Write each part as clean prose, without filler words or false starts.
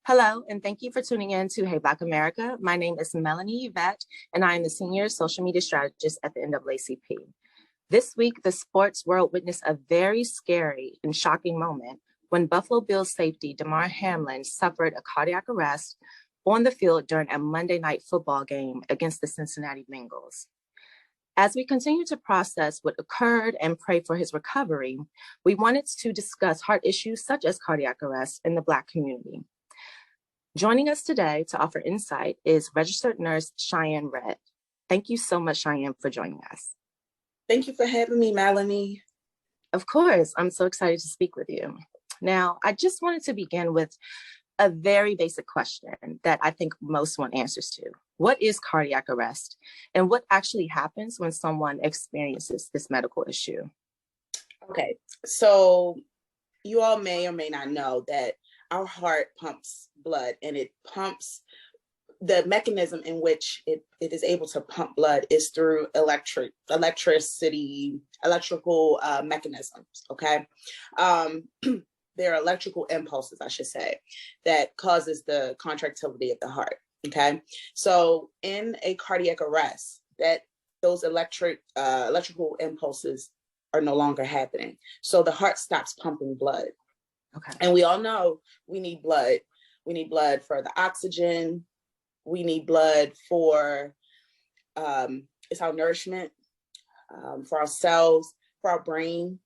Hello, and thank you for tuning in to Hey Black America. My name is Melanie Yvette, and I am the Senior Social Media Strategist at the NAACP. This week, the sports world witnessed a very scary and shocking moment when Buffalo Bills safety Damar Hamlin suffered a cardiac arrest on the field during a Monday night football game against the Cincinnati Bengals. As we continue to process what occurred and pray for his recovery, we wanted to discuss heart issues such as cardiac arrest in the Black community. Joining us today to offer insight is registered nurse Cheyenne Redd. Thank you so much, Cheyenne, for joining us. Thank you for having me, Melanie. Of course, I'm so excited to speak with you. Now, I just wanted to begin with a very basic question that I think most want answers to. What is cardiac arrest, and what actually happens when someone experiences this medical issue? Okay, so you all may or may not know that our heart pumps blood, and it pumps, the mechanism in which it is able to pump blood is through electrical mechanisms, okay? There are electrical impulses, I should say, that causes the contractility of the heart, okay? So in a cardiac arrest, that those electrical impulses are no longer happening. So the heart stops pumping blood. Okay. And we all know we need blood. We need blood for the oxygen. We need blood for, it's our nourishment, for our cells, for our brain.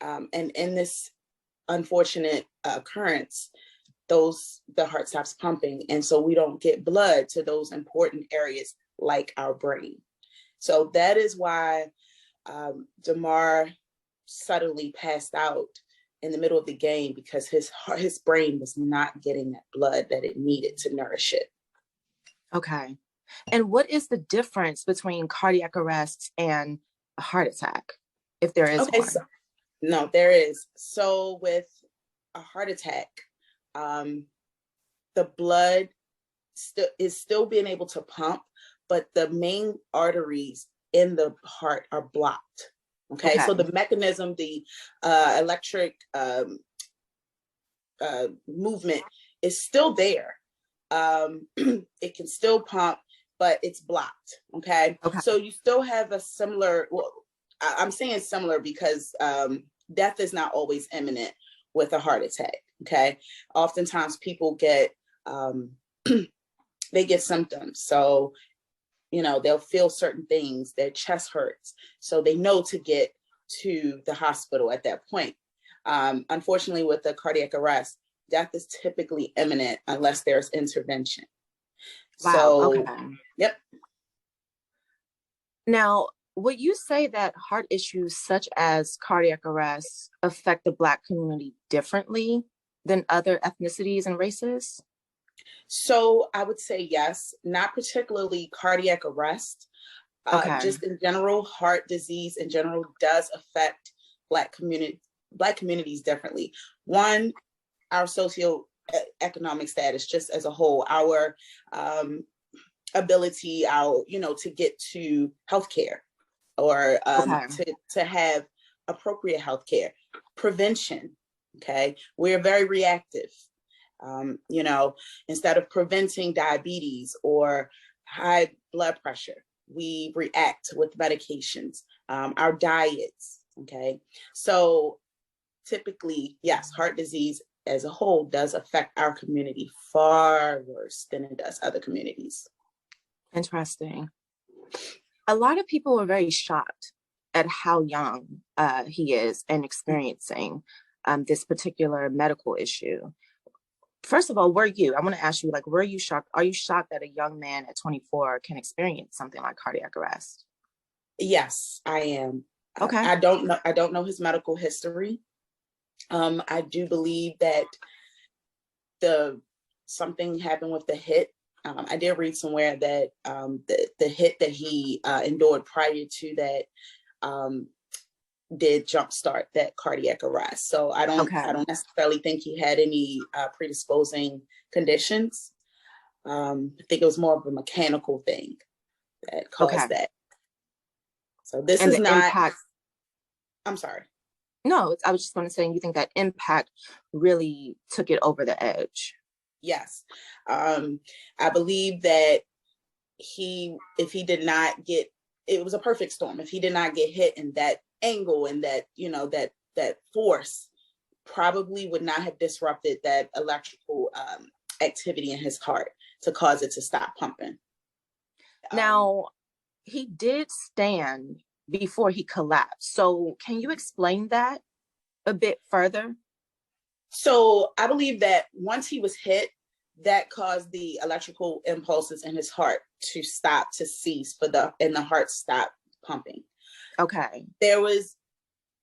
And in this unfortunate occurrence, the heart stops pumping. And so we don't get blood to those important areas like our brain. So that is why Damar suddenly passed out in the middle of the game, because his brain was not getting that blood that it needed to nourish it. Okay. And what is the difference between cardiac arrest and a heart attack, if there is one? No, there is. So with a heart attack, the blood is still being able to pump, but the main arteries in the heart are blocked. Okay. So the mechanism, the electric movement is still there. It can still pump, but it's blocked. Okay. So you still have a similar, well, I'm saying similar because death is not always imminent with a heart attack. Okay. Oftentimes people get, they get symptoms. So, you know, they'll feel certain things, their chest hurts. So they know to get to the hospital at that point. Unfortunately, with the cardiac arrest, death is typically imminent unless there's intervention. Wow. So, yep. Now, would you say that heart issues such as cardiac arrest affect the Black community differently than other ethnicities and races? So I would say yes, not particularly cardiac arrest. Just in general, heart disease in general does affect Black communities differently. One, our socioeconomic status, just as a whole, our ability, to get to healthcare or to have appropriate healthcare, prevention. Okay, we're very reactive. Instead of preventing diabetes or high blood pressure, we react with medications, our diets. Okay, so typically, yes, heart disease as a whole does affect our community far worse than it does other communities. Interesting. A lot of people are very shocked at how young he is and experiencing this particular medical issue. First of all, I want to ask you, were you shocked? Are you shocked that a young man at 24 can experience something like cardiac arrest? Yes, I am. Okay. I don't know his medical history. I do believe that something happened with the hit. I did read somewhere that the hit that he endured prior to that did jumpstart that cardiac arrest. So I don't necessarily think he had any predisposing conditions. I think it was more of a mechanical thing that caused that. So this is not. I'm sorry. No, I was just going to say, you think that impact really took it over the edge? Yes. I believe that if he did not get, it was a perfect storm. If he did not get hit in that angle and that, that force, probably would not have disrupted that electrical activity in his heart to cause it to stop pumping. Now, he did stand before he collapsed. So can you explain that a bit further? So I believe that once he was hit, that caused the electrical impulses in his heart to stop, to cease, and the heart stopped pumping. Okay. There was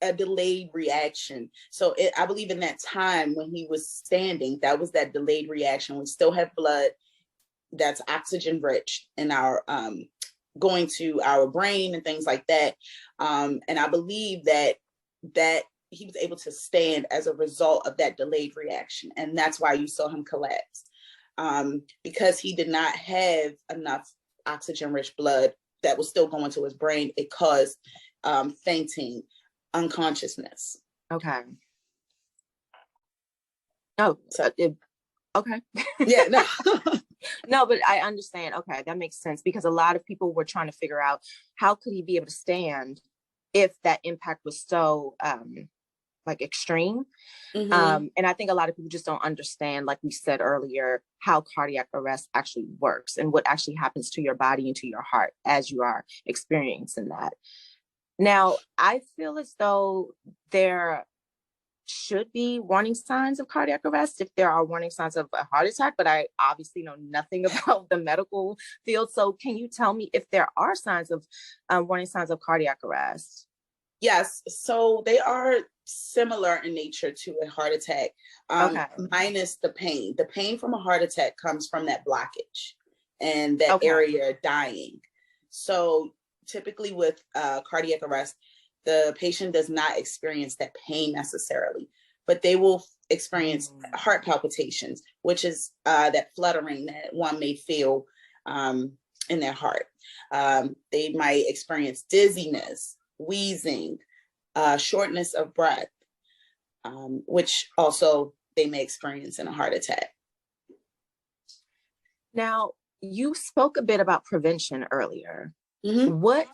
a delayed reaction. So I believe in that time when he was standing, that was that delayed reaction. We still have blood that's oxygen rich in our going to our brain and things like that. And I believe that he was able to stand as a result of that delayed reaction. And that's why you saw him collapse. Because he did not have enough oxygen rich blood that was still going to his brain, it caused fainting, unconsciousness. Okay. Oh, so okay. Yeah, no. No, but I understand. Okay, that makes sense, because a lot of people were trying to figure out how could he be able to stand if that impact was so extreme. Mm-hmm. And I think a lot of people just don't understand, like we said earlier, how cardiac arrest actually works and what actually happens to your body and to your heart as you are experiencing that. Now, I feel as though there should be warning signs of cardiac arrest if there are warning signs of a heart attack, but I obviously know nothing about the medical field. So can you tell me if there are signs of warning signs of cardiac arrest? Yes, so they are similar in nature to a heart attack, Okay. minus the pain. The pain from a heart attack comes from that blockage and that Okay. area dying. So typically with cardiac arrest, the patient does not experience that pain necessarily, but they will experience heart palpitations, which is that fluttering that one may feel in their heart. They might experience dizziness, wheezing, shortness of breath, which also they may experience in a heart attack. Now, you spoke a bit about prevention earlier. Mm-hmm. What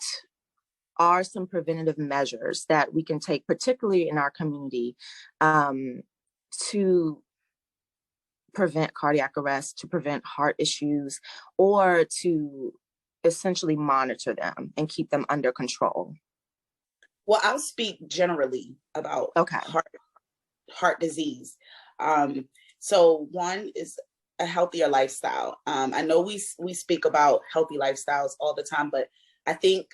are some preventative measures that we can take, particularly in our community, to prevent cardiac arrest, to prevent heart issues, or to essentially monitor them and keep them under control? Well, I'll speak generally about heart disease. So one is a healthier lifestyle. I know we speak about healthy lifestyles all the time, but I think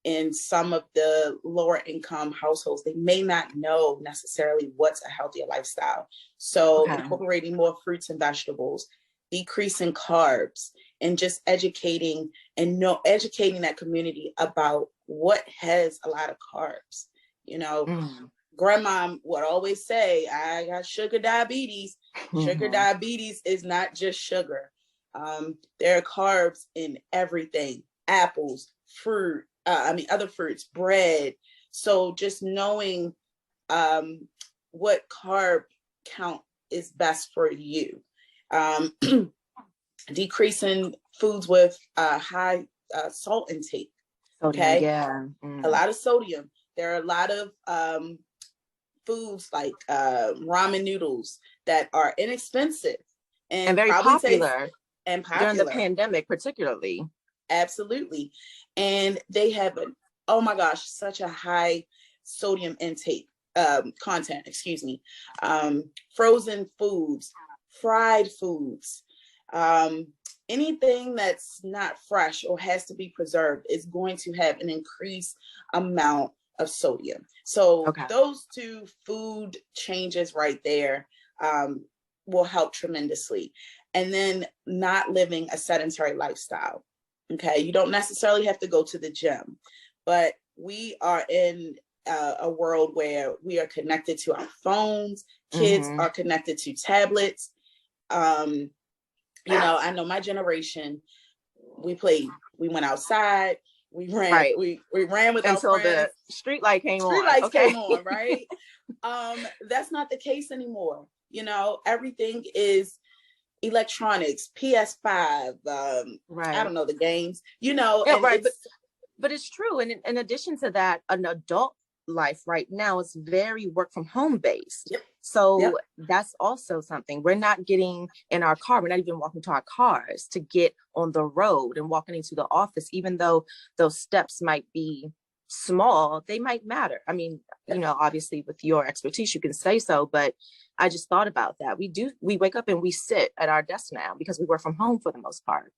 in some of the lower income households, they may not know necessarily what's a healthier lifestyle. So incorporating more fruits and vegetables, decreasing carbs, and just educating that community about what has a lot of carbs. Grandma would always say, I got sugar diabetes. Sugar diabetes is not just sugar. There are carbs in everything: apples, fruit, other fruits, bread. So just knowing what carb count is best for you. Decreasing foods with high salt intake. Sodium, yeah. A lot of sodium. There are a lot of foods like ramen noodles that are inexpensive and very popular. And popular during the pandemic, particularly. Absolutely. And they have such a high sodium intake content, frozen foods, fried foods, anything that's not fresh or has to be preserved is going to have an increased amount of sodium. So those two food changes right there will help tremendously. And then not living a sedentary lifestyle. Okay, you don't necessarily have to go to the gym, but we are in a world where we are connected to our phones. Kids are connected to tablets. I know my generation, we went outside, We ran, right. we ran with our Until friends. the street light came Street on. lights Okay. came on, right? That's not the case anymore. You know, everything is electronics, PS5, Right. I don't know, the games, you know, Yeah, and right. But it's true. And in addition to that, an adult life right now is very work from home based. Yep. So Yep. that's also something. We're not getting in our car. We're not even walking to our cars to get on the road and walking into the office, even though those steps might be small, they might matter. I mean, you know, obviously with your expertise, you can say so, but I just thought about that. We wake up and we sit at our desk now because we work from home for the most part.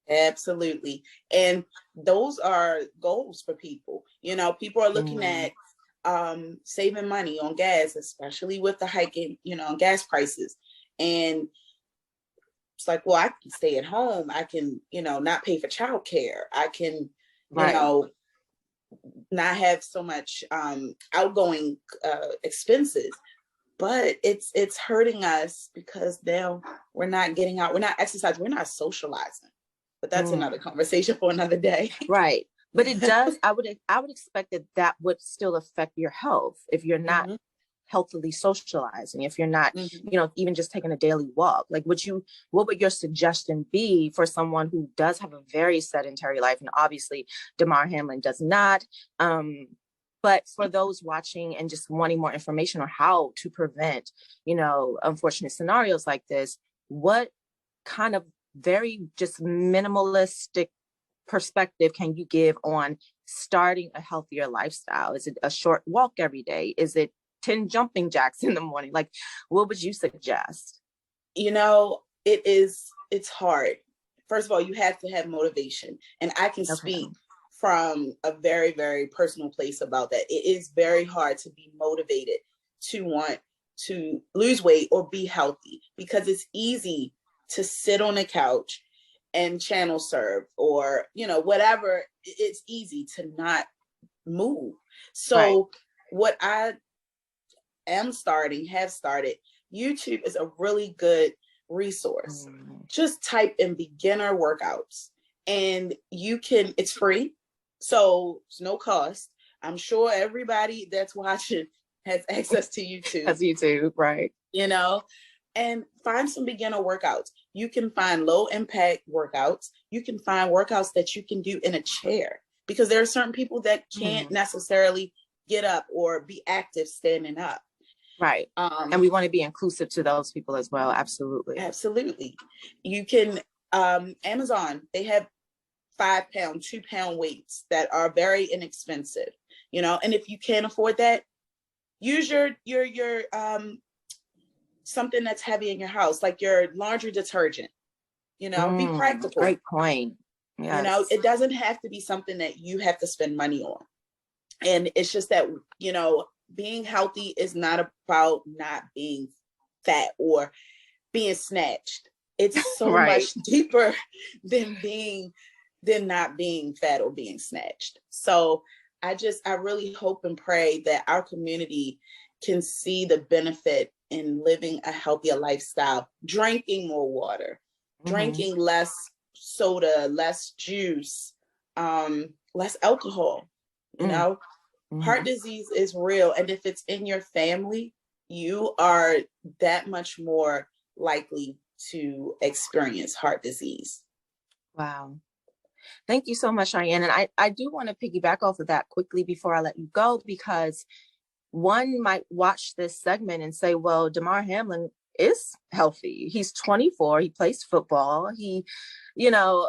Absolutely. And those are goals for people. You know, people are looking at saving money on gas, especially with the hiking, you know, gas prices. And it's like, well, I can stay at home. I can, you know, not pay for childcare. I can, you know, not have so much outgoing expenses. But it's hurting us because now we're not getting out, we're not exercising, we're not socializing. But that's another conversation for another day. Right. But it does, I would expect that would still affect your health if you're not healthily socializing, if you're not, you know, even just taking a daily walk. Like what would your suggestion be for someone who does have a very sedentary life? And obviously Damar Hamlin does not. But for those watching and just wanting more information on how to prevent, you know, unfortunate scenarios like this, what kind of very just minimalistic perspective can you give on starting a healthier lifestyle? Is it a short walk every day? Is it 10 jumping jacks in the morning? Like, what would you suggest? You know, it's hard. First of all, you have to have motivation. And I can speak from a very, very personal place about that. It is very hard to be motivated to want to lose weight or be healthy because it's easy to sit on a couch and channel surf or, you know, whatever. It's easy to not move. So what I have started, YouTube is a really good resource. Just type in beginner workouts and it's free. So it's no cost. I'm sure everybody that's watching has access to YouTube. That's YouTube, right? You know, and find some beginner workouts. You can find low impact workouts. You can find workouts that you can do in a chair because there are certain people that can't necessarily get up or be active standing up. Right. And we want to be inclusive to those people as well. Absolutely. Absolutely. You can, Amazon, they have 5 pound, 2 pound weights that are very inexpensive, you know, and if you can't afford that, use your something that's heavy in your house, like your laundry detergent, you know, be practical. Great point. Yes. You know, it doesn't have to be something that you have to spend money on. And it's just that, you know, being healthy is not about not being fat or being snatched. It's so much deeper than not being fat or being snatched. So I really hope and pray that our community can see the benefit in living a healthier lifestyle, drinking more water, drinking less soda, less juice, less alcohol. You know, heart disease is real. And if it's in your family, you are that much more likely to experience heart disease. Wow. Thank you so much, Cheyenne. And I do want to piggyback off of that quickly before I let you go, because one might watch this segment and say, well, Damar Hamlin is healthy. He's 24. He plays football. He, you know,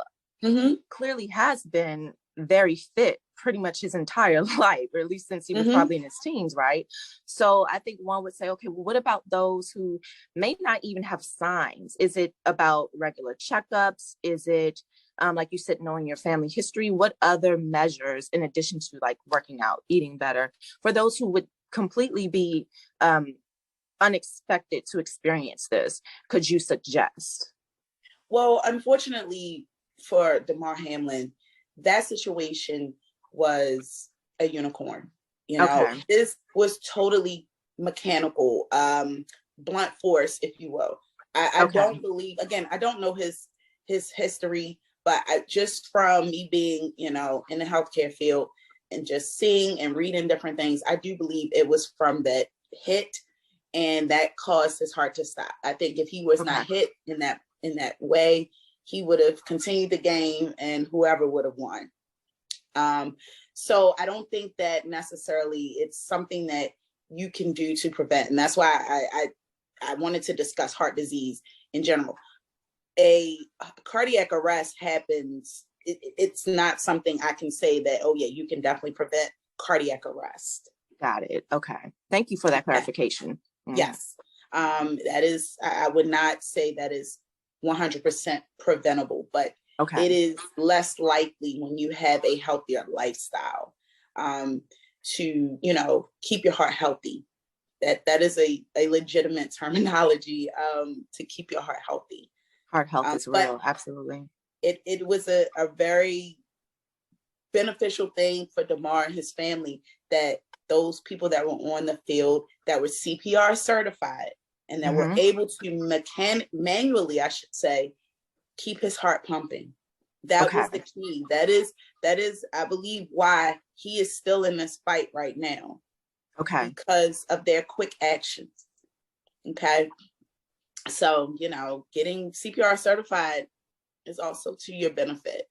clearly has been very fit pretty much his entire life, or at least since he was probably in his teens, right? So I think one would say, okay, well, what about those who may not even have signs? Is it about regular checkups? Is it, like you said, knowing your family history? What other measures, in addition to like working out, eating better, for those who would completely be unexpected to experience this, could you suggest? Well, unfortunately for Damar Hamlin, that situation was a unicorn. You know, this was totally mechanical, blunt force, if you will. I don't believe, again, I don't know his history. But just from me being, in the healthcare field and just seeing and reading different things, I do believe it was from that hit, and that caused his heart to stop. I think if he was not hit in that way, he would have continued the game and whoever would have won. So I don't think that necessarily it's something that you can do to prevent. And that's why I wanted to discuss heart disease in general. A cardiac arrest happens. It's not something I can say that, oh yeah, you can definitely prevent cardiac arrest. Got it. Okay. Thank you for that clarification. Yes. That is, I would not say that is 100% preventable, but it is less likely when you have a healthier lifestyle to, keep your heart healthy. That is a legitimate terminology to keep your heart healthy. Heart health is real, absolutely. It was a very beneficial thing for Damar and his family that those people that were on the field that were CPR certified and that were able to manually, I should say, keep his heart pumping. That was the key. That is, I believe, why he is still in this fight right now. Because of their quick actions. So, getting CPR certified is also to your benefit.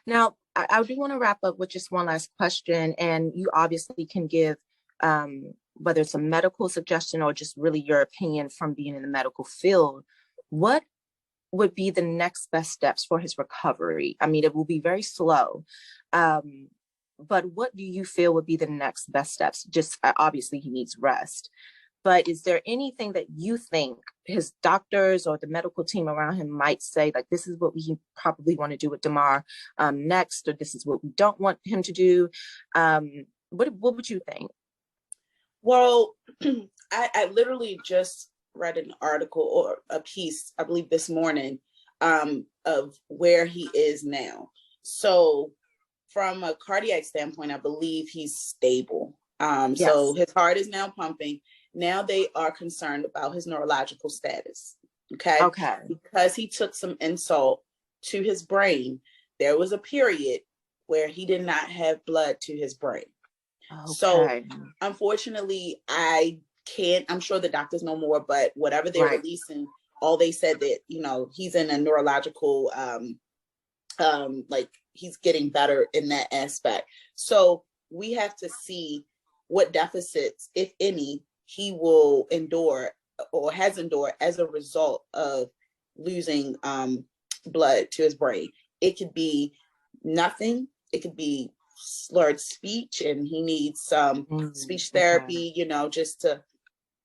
Now, I do want to wrap up with just one last question, and you obviously can give, whether it's a medical suggestion or just really your opinion from being in the medical field. What would be the next best steps for his recovery? I mean, it will be very slow, but what do you feel would be the next best steps? Just obviously he needs rest. But is there anything that you think his doctors or the medical team around him might say, like, this is what we probably want to do with Damar next, or this is what we don't want him to do? What would you think? Well, I literally just read an article or a piece, I believe this morning, of where he is now. So from a cardiac standpoint, I believe he's stable. So his heart is now pumping. Now they are concerned about his neurological status. Okay. Because he took some insult to his brain, there was a period where he did not have blood to his brain. So unfortunately, I'm sure the doctors know more, but whatever they're releasing, all they said that, he's in a neurological, like he's getting better in that aspect. So we have to see what deficits, if any, he will endure or has endured as a result of losing blood to his brain. It could be nothing. It could be slurred speech, and he needs some speech therapy, just to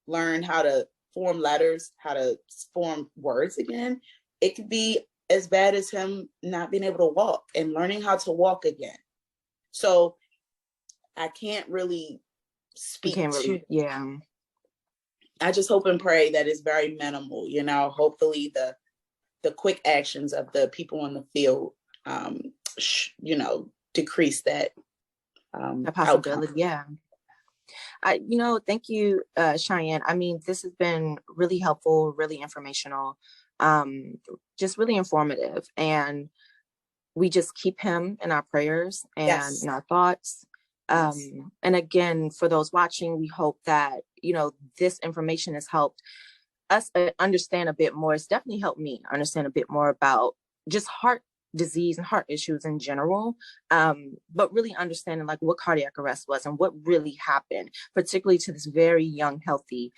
learn how to form letters, how to form words again. It could be as bad as him not being able to walk and learning how to walk again. So I can't really speak to. I just hope and pray that it's very minimal, hopefully the quick actions of the people on the field, decrease that possibility. Outcome. Thank you, Cheyenne. I mean, this has been really helpful, really informational, just really informative. And we just keep him in our prayers and in our thoughts. And again, for those watching, we hope that, this information has helped us understand a bit more. It's definitely helped me understand a bit more about just heart disease and heart issues in general, but really understanding like what cardiac arrest was and what really happened, particularly to this very young, healthy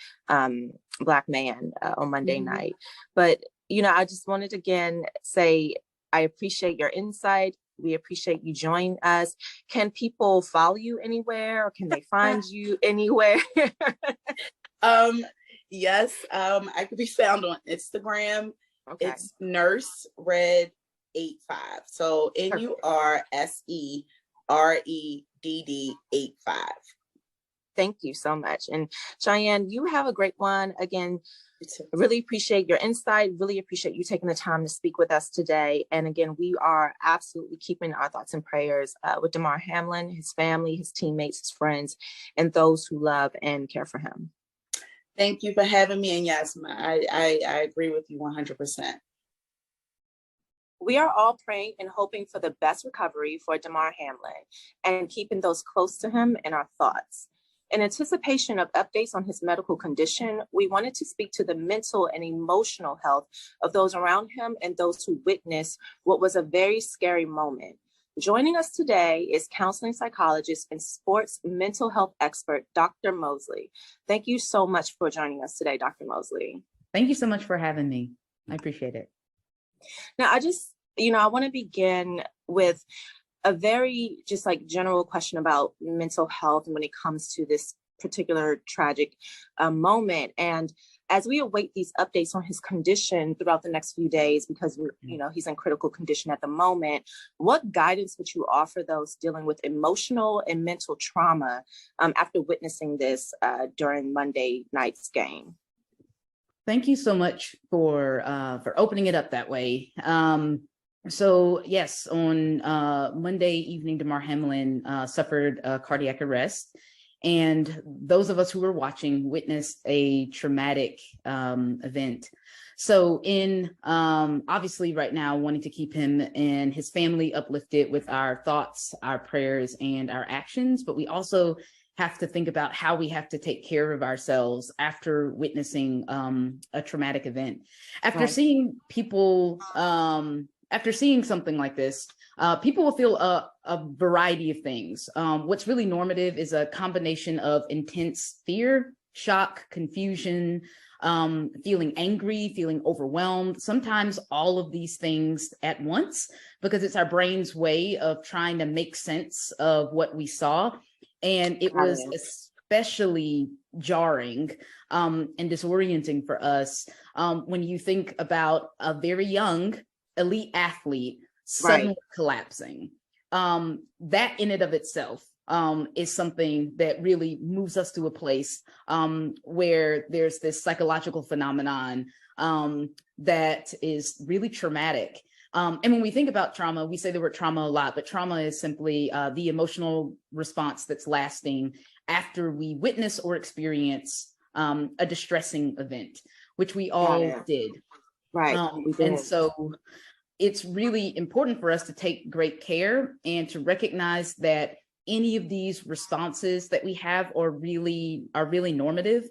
Black man on Monday night. But, I just wanted to again say, I appreciate your insight. We appreciate you joining us. Can people follow you anywhere, or can they find you anywhere? Yes, I could be found on Instagram. It's Nurse Redd 85. So NURSEREDD 85. Thank you so much. And Cheyenne, you have a great one. Again, really appreciate your insight. Really appreciate you taking the time to speak with us today. And again, we are absolutely keeping our thoughts and prayers with Damar Hamlin, his family, his teammates, his friends, and those who love and care for him. Thank you for having me. And yes, I agree with you 100%. We are all praying and hoping for the best recovery for Damar Hamlin and keeping those close to him in our thoughts. In anticipation of updates on his medical condition, we wanted to speak to the mental and emotional health of those around him and those who witnessed what was a very scary moment. Joining us today is counseling psychologist and sports mental health expert, Dr. Mosley. Thank you so much for joining us today, Dr. Mosley. Thank you so much for having me. I appreciate it. Now, I want to begin with a very just like general question about mental health and when it comes to this particular tragic moment. And as we await these updates on his condition throughout the next few days, because he's in critical condition at the moment, what guidance would you offer those dealing with emotional and mental trauma after witnessing this during Monday night's game? Thank you so much for opening it up that way. So yes, on Monday evening, Damar Hamlin suffered a cardiac arrest. And those of us who were watching witnessed a traumatic event. So obviously right now, wanting to keep him and his family uplifted with our thoughts, our prayers, and our actions, but we also have to think about how we have to take care of ourselves after witnessing a traumatic event. After seeing people, after seeing something like this, people will feel a variety of things. What's really normative is a combination of intense fear, shock, confusion, feeling angry, feeling overwhelmed, sometimes all of these things at once, because it's our brain's way of trying to make sense of what we saw. And it was especially jarring and disorienting for us when you think about a very young elite athlete suddenly collapsing. That in and of itself is something that really moves us to a place where there's this psychological phenomenon that is really traumatic. And when we think about trauma, we say the word trauma a lot, but trauma is simply the emotional response that's lasting after we witness or experience a distressing event, which we all did. And so it's really important for us to take great care and to recognize that any of these responses that we have are really normative,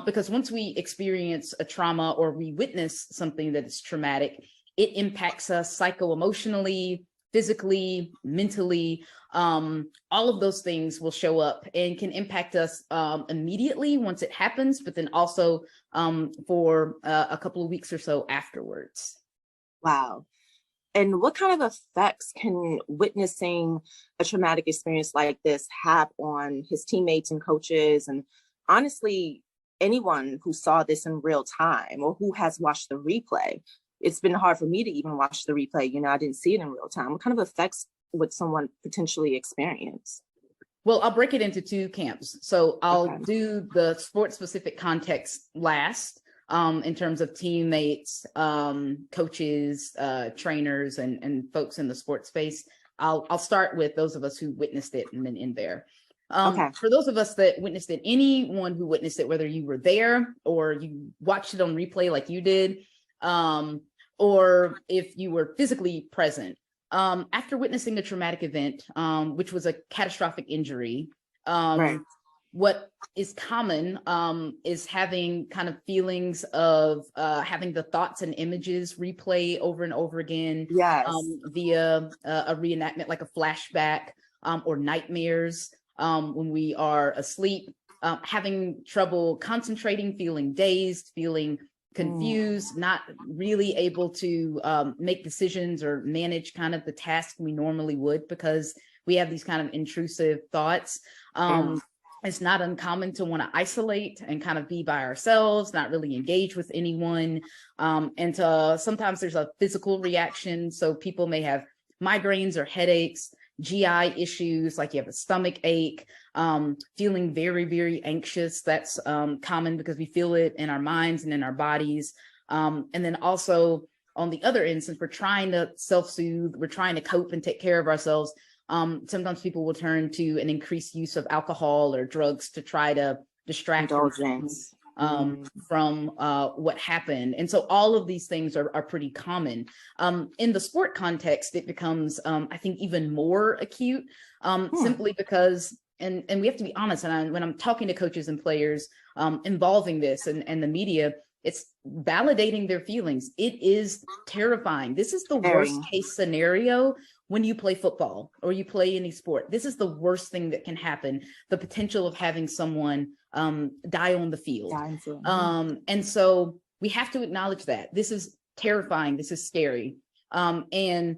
because once we experience a trauma or we witness something that is traumatic, it impacts us psycho-emotionally, physically, mentally. All of those things will show up and can impact us immediately once it happens, but then also for a couple of weeks or so afterwards. Wow. And what kind of effects can witnessing a traumatic experience like this have on his teammates and coaches, and honestly, anyone who saw this in real time or who has watched the replay? It's been hard for me to even watch the replay. I didn't see it in real time. What kind of effects would someone potentially experience? Well, I'll break it into two camps. So I'll do the sports specific context last. In terms of teammates, coaches, trainers, and folks in the sports space. I'll start with those of us who witnessed it and then end there. For those of us that witnessed it, anyone who witnessed it, whether you were there or you watched it on replay like you did, or if you were physically present, after witnessing a traumatic event, which was a catastrophic injury, what is common is having kind of feelings of having the thoughts and images replay over and over again via a reenactment, like a flashback, or nightmares when we are asleep, having trouble concentrating, feeling dazed, feeling confused, not really able to make decisions or manage kind of the task we normally would because we have these kind of intrusive thoughts. It's not uncommon to want to isolate and kind of be by ourselves, not really engage with anyone. And sometimes there's a physical reaction. So people may have migraines or headaches, GI issues, like you have a stomach ache, feeling very, very anxious. That's common because we feel it in our minds and in our bodies. And then also on the other end, since we're trying to self-soothe, we're trying to cope and take care of ourselves, sometimes people will turn to an increased use of alcohol or drugs to try to distract. Indulgence. from what happened. And so all of these things are pretty common. In the sport context, it becomes, I think, even more acute, simply because, and we have to be honest, and when I'm talking to coaches and players involving this and the media, it's validating their feelings. It is terrifying. This is the worst case scenario when you play football or you play any sport. This is the worst thing that can happen. The potential of having someone die on the field. And so we have to acknowledge that. This is terrifying. This is scary. And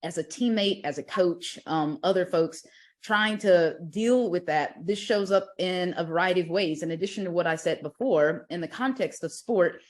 as a teammate, as a coach, other folks trying to deal with that, this shows up in a variety of ways. In addition to what I said before, in the context of sport,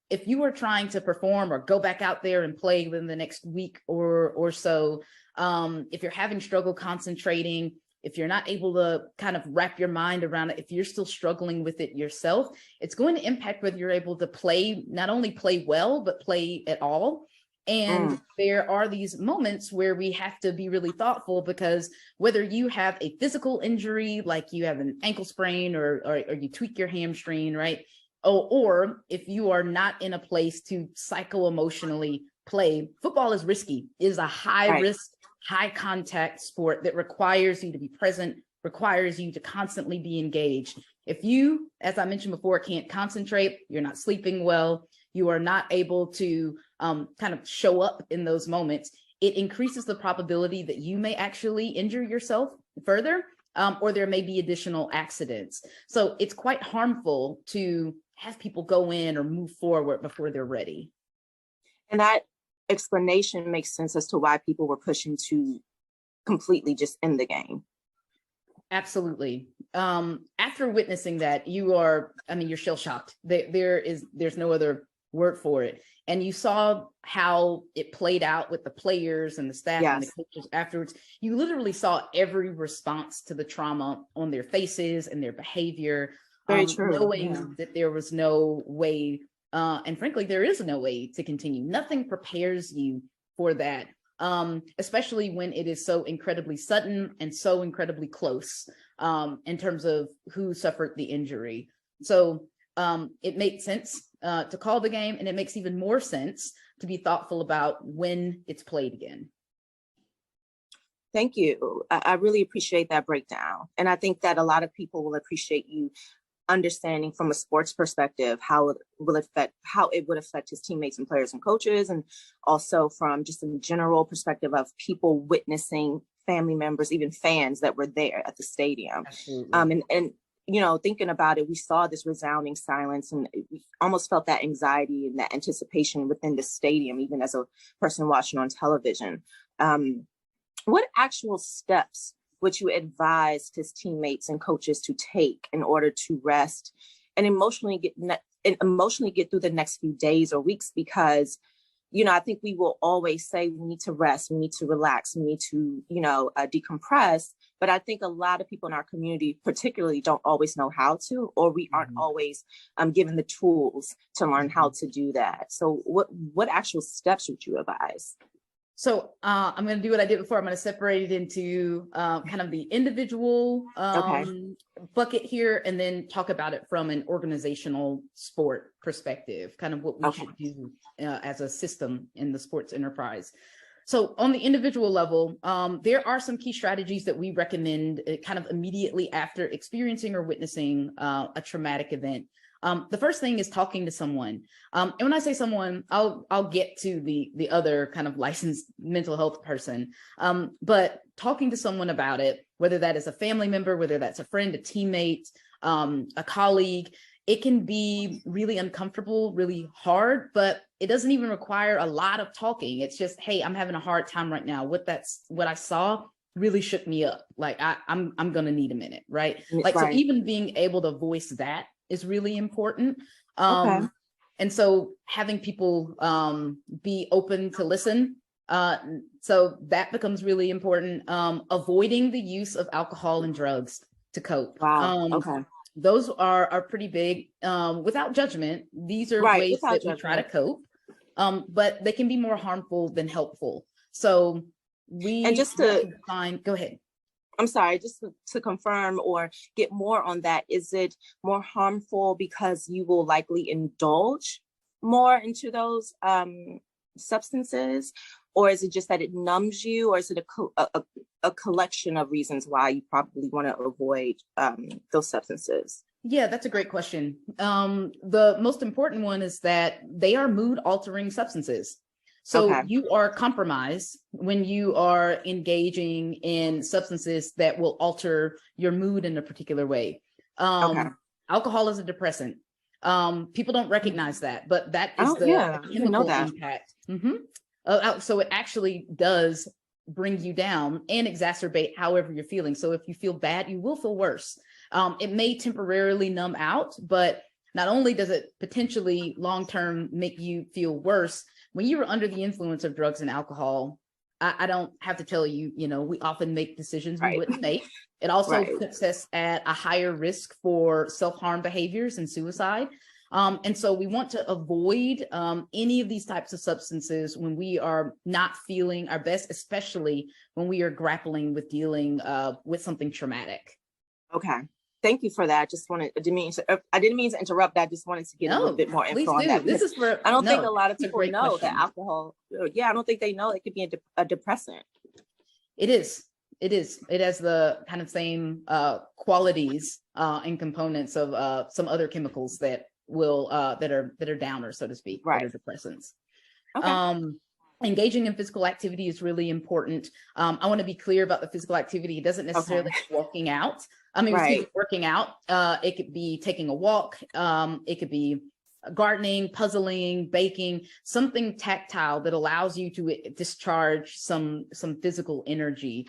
if you are trying to perform or go back out there and play within the next week or so, if you're having struggle concentrating, if you're not able to kind of wrap your mind around it, if you're still struggling with it yourself, it's going to impact whether you're able to play, not only play well, but play at all. And there are these moments where we have to be really thoughtful, because whether you have a physical injury, like you have an ankle sprain or you tweak your hamstring, right? Or if you are not in a place to psycho-emotionally play, football is risky. It is a high risk, high contact sport that requires you to be present, requires you to constantly be engaged. If you, as I mentioned before, can't concentrate, you're not sleeping well, you are not able to kind of show up in those moments, it increases the probability that you may actually injure yourself further, or there may be additional accidents. So it's quite harmful to have people go in or move forward before they're ready. And that explanation makes sense as to why people were pushing to completely just end the game. Absolutely. After witnessing that, you're shell shocked. There's no other word for it. And you saw how it played out with the players and the staff and the coaches afterwards. You literally saw every response to the trauma on their faces and their behavior. Very true. Knowing that there was no way, and frankly, there is no way to continue. Nothing prepares you for that, especially when it is so incredibly sudden and so incredibly close in terms of who suffered the injury. So it made sense to call the game, and it makes even more sense to be thoughtful about when it's played again. Thank you. I really appreciate that breakdown. And I think that a lot of people will appreciate you understanding from a sports perspective how it would affect his teammates and players and coaches, and also from just a general perspective of people witnessing, family members, even fans that were there at the stadium. And you know, thinking about it, we saw this resounding silence, and we almost felt that anxiety and that anticipation within the stadium, even as a person watching on television. What actual steps would you advise his teammates and coaches to take in order to rest and emotionally get through the next few days or weeks? Because, you know, I think we will always say we need to rest, we need to relax, we need to, decompress. But I think a lot of people in our community particularly don't always know how to, or we aren't always given the tools to learn how to do that. So what actual steps would you advise? So I'm going to do what I did before. I'm going to separate it into kind of the individual bucket here, and then talk about it from an organizational sport perspective, kind of what we should do as a system in the sports enterprise. So on the individual level, there are some key strategies that we recommend kind of immediately after experiencing or witnessing a traumatic event. The first thing is talking to someone. And when I say someone, I'll get to the other kind of licensed mental health person. But talking to someone about it, whether that is a family member, whether that's a friend, a teammate, a colleague, it can be really uncomfortable, really hard, but it doesn't even require a lot of talking. It's just, hey, I'm having a hard time right now. What I saw really shook me up. Like I'm gonna need a minute, right? So even being able to voice that is really important. And so having people be open to listen. So that becomes really important. Avoiding the use of alcohol and drugs to cope. Those are pretty big. Without judgment, these are ways that we try to cope, but they can be more harmful than helpful. So go ahead. I'm sorry, just to confirm or get more on that, is it more harmful because you will likely indulge more into those substances, or is it just that it numbs you, or is it a collection of reasons why you probably want to avoid those substances? Yeah, that's a great question. The most important one is that they are mood altering substances. So Okay. you are compromised when you are engaging in substances that will alter your mood in a particular way. Okay. Alcohol is a depressant. People don't recognize that, but that is Yeah, the I didn't know chemical that. impact. So it actually does bring you down and exacerbate however you're feeling. So if you feel bad, you will feel worse. It may temporarily numb out, but not only does it potentially long-term make you feel worse, when you're under the influence of drugs and alcohol, I don't have to tell you, we often make decisions we wouldn't make. It also puts us at a higher risk for self-harm behaviors and suicide. And so we want to avoid any of these types of substances when we are not feeling our best, especially when we are grappling with dealing with something traumatic. Okay. Thank you for that. I didn't mean to interrupt. I just wanted to get a little bit more info on that. This is I don't think a lot of people know that alcohol. Yeah, I don't think they know it could be a depressant. It is. It has the kind of same qualities and components of some other chemicals that will that are downers, so to speak, that are depressants. Okay. Engaging in physical activity is really important. I want to be clear about the physical activity. It doesn't necessarily mean walking out. Working out. It could be taking a walk. It could be gardening, puzzling, baking, something tactile that allows you to discharge some physical energy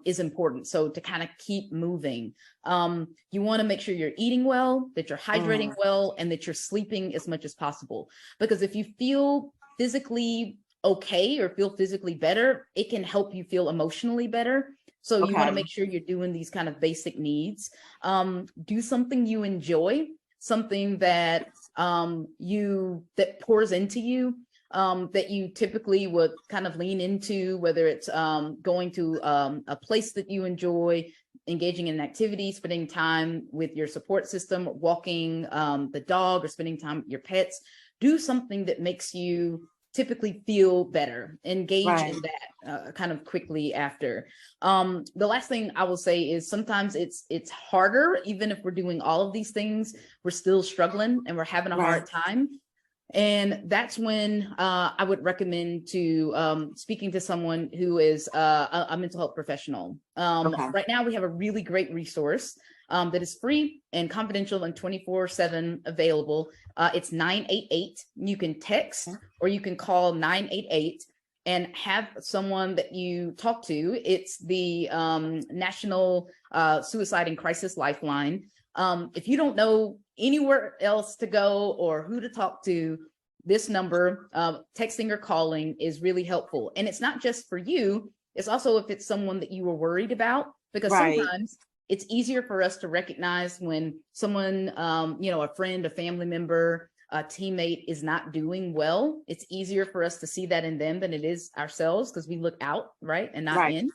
is important. So to kind of keep moving, you want to make sure you're eating well, that you're hydrating well, and that you're sleeping as much as possible. Because if you feel physically okay or feel physically better, it can help you feel emotionally better. So you want to make sure you're doing these kind of basic needs. Do something you enjoy, something that that pours into you, that you typically would kind of lean into, whether it's going to a place that you enjoy, engaging in activities, spending time with your support system, walking the dog, or spending time with your pets. Do something that makes you typically feel better. Engage in that kind of quickly after. The last thing I will say is sometimes it's harder, even if we're doing all of these things, we're still struggling and we're having a hard time. And that's when I would recommend to speaking to someone who is a mental health professional. Right now, we have a really great resource that is free and confidential and 24/7 available. It's 988. You can text or you can call 988 and have someone that you talk to. It's the National Suicide and Crisis Lifeline. If you don't know anywhere else to go or who to talk to, this number, texting or calling, is really helpful. And it's not just for you, it's also if it's someone that you were worried about, because sometimes it's easier for us to recognize when someone, a friend, a family member, a teammate is not doing well. It's easier for us to see that in them than it is ourselves, because we look out, and not in.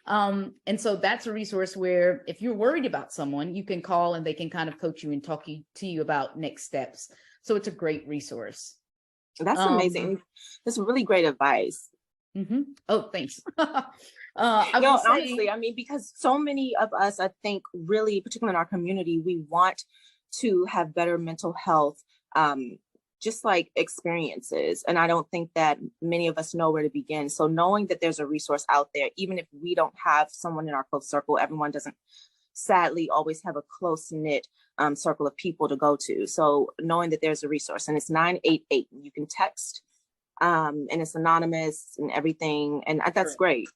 And so that's a resource where if you're worried about someone, you can call and they can kind of coach you and talk to you about next steps. So it's a great resource. That's amazing. That's really great advice. Oh, thanks. Honestly, because so many of us, I think, really, particularly in our community, we want to have better mental health, just like experiences. And I don't think that many of us know where to begin. So knowing that there's a resource out there, even if we don't have someone in our close circle, everyone doesn't sadly always have a close knit circle of people to go to. So knowing that there's a resource, and it's 988, you can text, and it's anonymous and everything. And that's great,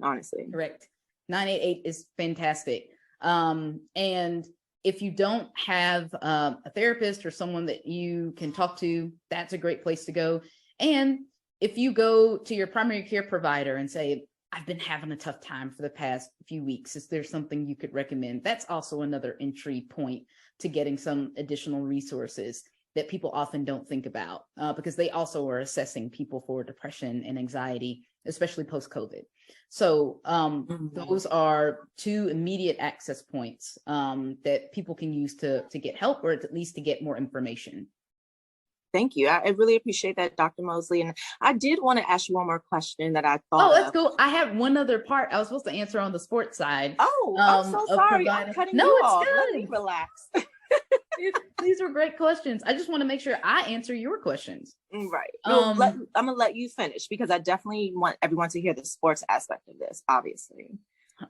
honestly. Correct. 988 is fantastic. And if you don't have a therapist or someone that you can talk to, that's a great place to go. And if you go to your primary care provider and say, I've been having a tough time for the past few weeks, is there something you could recommend? That's also another entry point to getting some additional resources. that people often don't think about, because they also are assessing people for depression and anxiety, especially post-COVID. So those are two immediate access points that people can use to get help, or at least to get more information. Thank you. I really appreciate that, Dr. Mosley. And I did want to ask you one more question that I thought. Oh, let's go. I have one other part I was supposed to answer on the sports side. Oh, I'm so sorry. I'm cutting you off. Let me relax. These are great questions. I just want to make sure I answer your questions. Right. I'm going to let you finish, because I definitely want everyone to hear the sports aspect of this, obviously.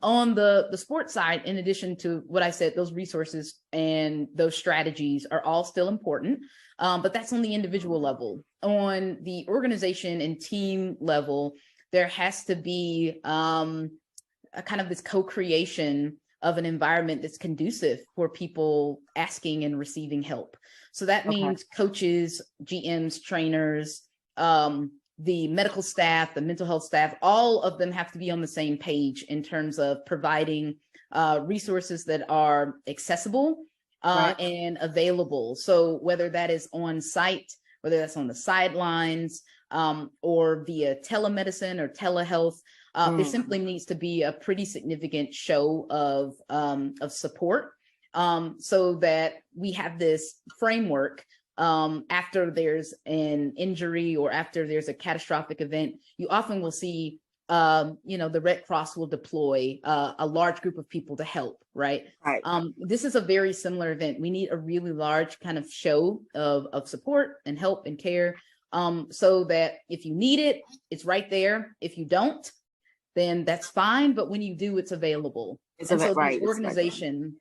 On the sports side, in addition to what I said, those resources and those strategies are all still important, but that's on the individual level. On the organization and team level, there has to be a kind of this co-creation of an environment that's conducive for people asking and receiving help. So that means coaches, GMs, trainers, the medical staff, the mental health staff, all of them have to be on the same page in terms of providing resources that are accessible and available. So whether that is on site, whether that's on the sidelines, or via telemedicine or telehealth, there simply needs to be a pretty significant show of support, so that we have this framework. After there's an injury or after there's a catastrophic event, you often will see, the Red Cross will deploy a large group of people to help, right? This is a very similar event. We need a really large kind of show of support and help and care, so that if you need it, it's right there. If you don't, then that's fine. But when you do, it's available. So the organization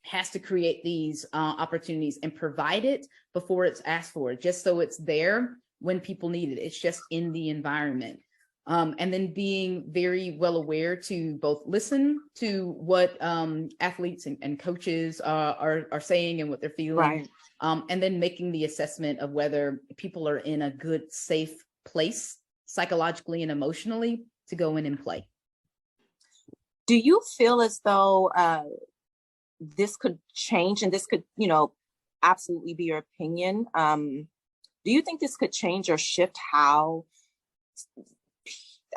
has to create these opportunities and provide it before it's asked for, just so it's there when people need it. It's just in the environment. And then being very well aware to both listen to what athletes and coaches are saying and what they're feeling, and then making the assessment of whether people are in a good, safe place psychologically and emotionally to go in and play. Do you feel as though this could change, and this could, absolutely be your opinion? Do you think this could change or shift how,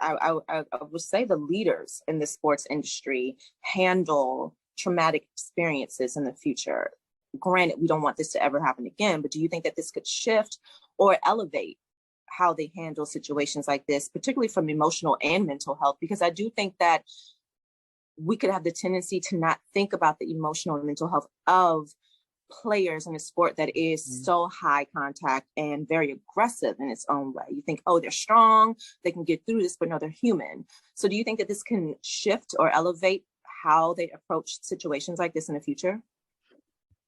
I would say, the leaders in the sports industry handle traumatic experiences in the future? Granted, we don't want this to ever happen again, but do you think that this could shift or elevate how they handle situations like this, particularly from emotional and mental health? Because I do think that we could have the tendency to not think about the emotional and mental health of players in a sport that is so high contact and very aggressive in its own way. You think, oh, they're strong, they can get through this, but no, they're human. So do you think that this can shift or elevate how they approach situations like this in the future?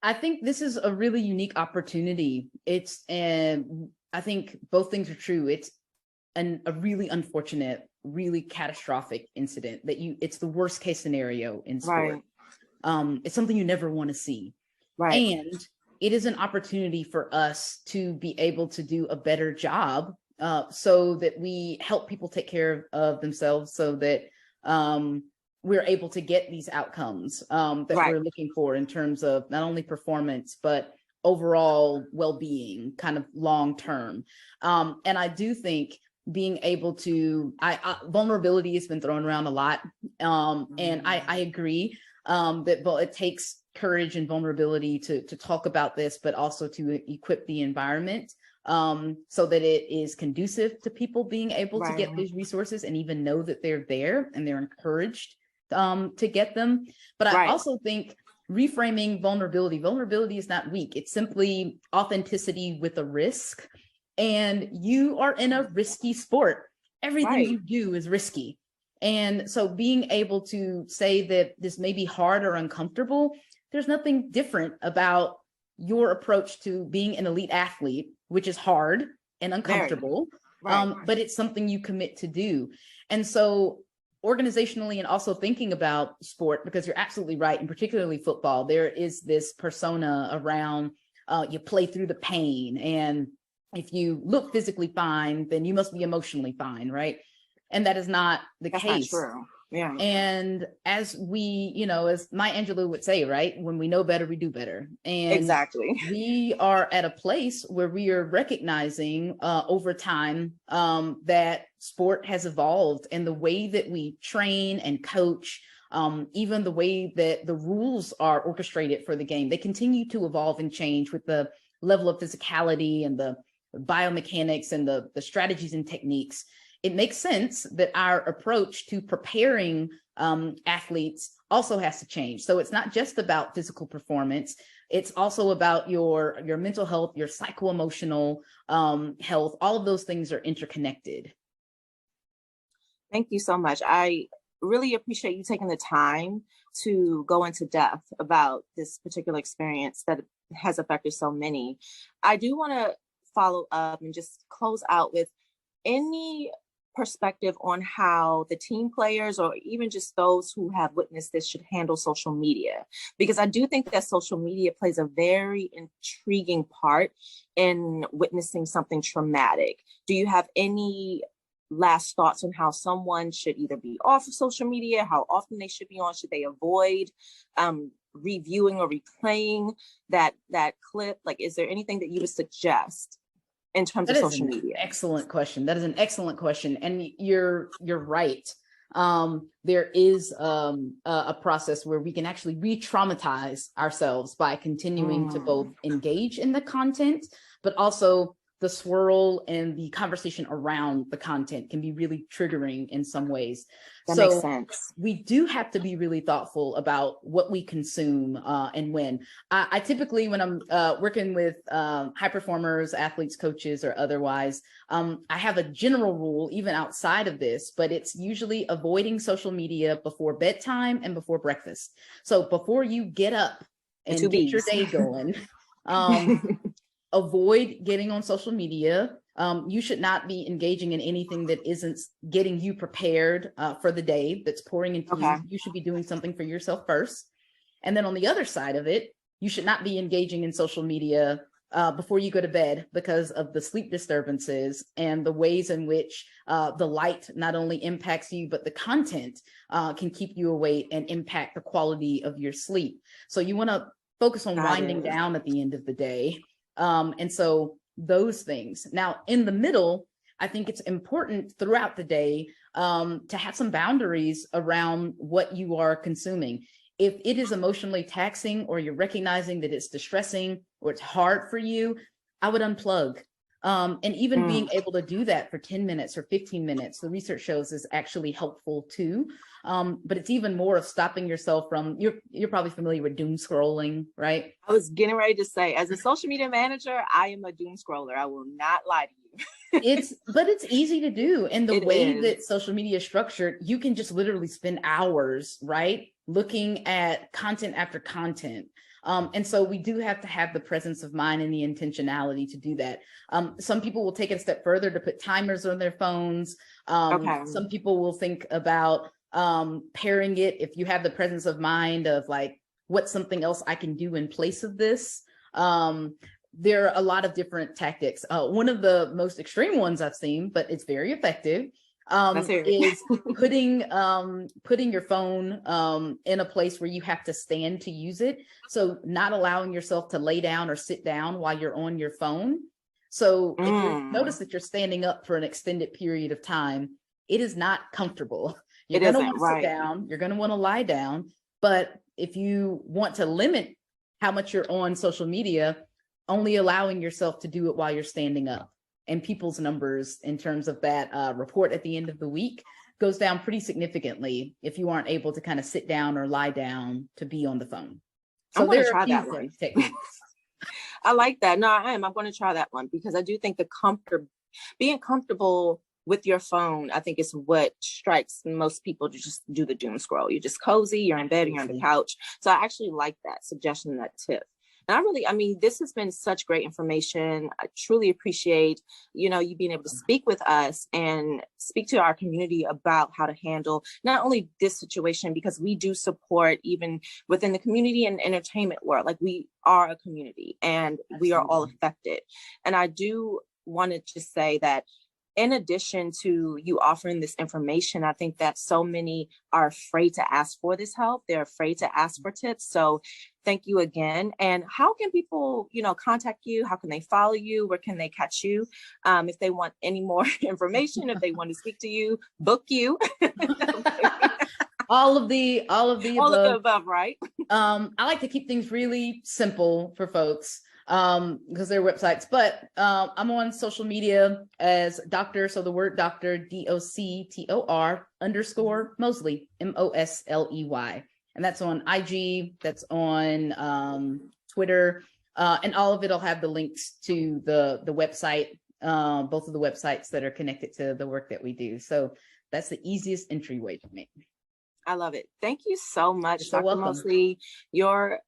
I think this is a really unique opportunity. I think both things are true. It's a really unfortunate, really catastrophic incident it's the worst case scenario in sport. It's something you never want to see. And it is an opportunity for us to be able to do a better job, so that we help people take care of themselves, so that we're able to get these outcomes that we're looking for in terms of not only performance, but overall well-being, kind of long-term. And I do think being able to, vulnerability has been thrown around a lot. And I agree that it takes courage and vulnerability to talk about this, but also to equip the environment so that it is conducive to people being able to get these resources and even know that they're there and they're encouraged to get them. But I also think reframing vulnerability is not weak. It's simply authenticity with a risk. And you are in a risky sport. Everything you do is risky. And so being able to say that this may be hard or uncomfortable, there's nothing different about your approach to being an elite athlete, which is hard and uncomfortable, but it's something you commit to do. And so organizationally, and also thinking about sport, because you're absolutely right, and particularly football, there is this persona around you play through the pain, and if you look physically fine, then you must be emotionally fine, right? And that is not the case. Not true. Yeah. And as we, as Maya Angelou would say, right, when we know better, we do better. And exactly, we are at a place where we are recognizing over time that sport has evolved, and the way that we train and coach, even the way that the rules are orchestrated for the game, they continue to evolve and change with the level of physicality and the biomechanics and the strategies and techniques. It makes sense that our approach to preparing athletes also has to change. So it's not just about physical performance. It's also about your mental health, your psycho-emotional health. All of those things are interconnected. Thank you so much. I really appreciate you taking the time to go into depth about this particular experience that has affected so many. I do want to follow up and just close out with any perspective on how the team players, or even just those who have witnessed this, should handle social media, because I do think that social media plays a very intriguing part in witnessing something traumatic. Do you have any last thoughts on how someone should either be off of social media, how often they should be on, should they avoid reviewing or replaying that clip? Like, is there anything that you would suggest in terms of social media? Excellent question. That is an excellent question. And you're right. There is a process where we can actually re-traumatize ourselves by continuing to both engage in the content, but also the swirl and the conversation around the content can be really triggering in some ways. That makes sense. We do have to be really thoughtful about what we consume and when. I typically, when I'm working with high performers, athletes, coaches, or otherwise, I have a general rule even outside of this, but it's usually avoiding social media before bedtime and before breakfast. So before you get up and get your day going, avoid getting on social media. You should not be engaging in anything that isn't getting you prepared for the day, that's pouring into you. You should be doing something for yourself first. And then on the other side of it, you should not be engaging in social media before you go to bed, because of the sleep disturbances and the ways in which the light not only impacts you, but the content can keep you awake and impact the quality of your sleep. So you want to focus on winding down at the end of the day. And so those things. Now, in the middle, I think it's important throughout the day to have some boundaries around what you are consuming. If it is emotionally taxing, or you're recognizing that it's distressing or it's hard for you, I would unplug. And even being able to do that for 10 minutes or 15 minutes, the research shows is actually helpful too. But it's even more of stopping yourself from, you're probably familiar with doom scrolling, right? I was getting ready to say, as a social media manager, I am a doom scroller. I will not lie to you. But it's easy to do. And the way that social media is structured, you can just literally spend hours, right, looking at content after content. And so we do have to have the presence of mind and the intentionality to do that. Some people will take it a step further to put timers on their phones. Some people will think about pairing it, if you have the presence of mind of like, what's something else I can do in place of this? There are a lot of different tactics. One of the most extreme ones I've seen, but it's very effective, is putting your phone in a place where you have to stand to use it. So not allowing yourself to lay down or sit down while you're on your phone. So if you notice that you're standing up for an extended period of time, it is not comfortable. You're going to want to sit down, you're going to want to lie down. But if you want to limit how much you're on social media, only allowing yourself to do it while you're standing up. And people's numbers in terms of that report at the end of the week goes down pretty significantly if you aren't able to kind of sit down or lie down to be on the phone. So I'm going to try that one. I like that. No, I am. I'm going to try that one, because I do think being comfortable with your phone, I think, is what strikes most people to just do the doom scroll. You're just cozy, you're in bed, you're on the couch. So I actually like that suggestion, that tip. And this has been such great information. I truly appreciate, you being able to speak with us and speak to our community about how to handle not only this situation, because we do support even within the community and entertainment world. Like, we are a community and we are all affected. And I do want to just say that in addition to you offering this information, I think that so many are afraid to ask for this help. They're afraid to ask for tips. So thank you again. And how can people, contact you? How can they follow you? Where can they catch you? If they want any more information, if they want to speak to you, book you. All of the above, right? I like to keep things really simple for folks because they're websites, but I'm on social media as Dr. So the word Dr. DOCTOR _Mosley MOSLEY. And that's on IG, that's on Twitter, and all of it'll have the links to the website, both of the websites that are connected to the work that we do. So that's the easiest entryway for me. I love it. Thank you so much, You're so Dr. welcome. Mosley. Your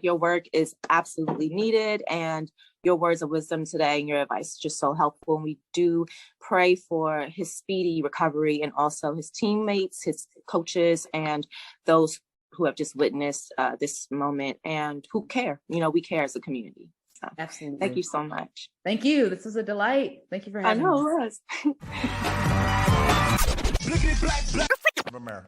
work is absolutely needed, and your words of wisdom today and your advice is just so helpful. And we do pray for his speedy recovery, and also his teammates, his coaches, and those who have just witnessed this moment and who care. We care as a community. So, absolutely. Thank you so much. Thank you. This was a delight. Thank you for having me. I know it was.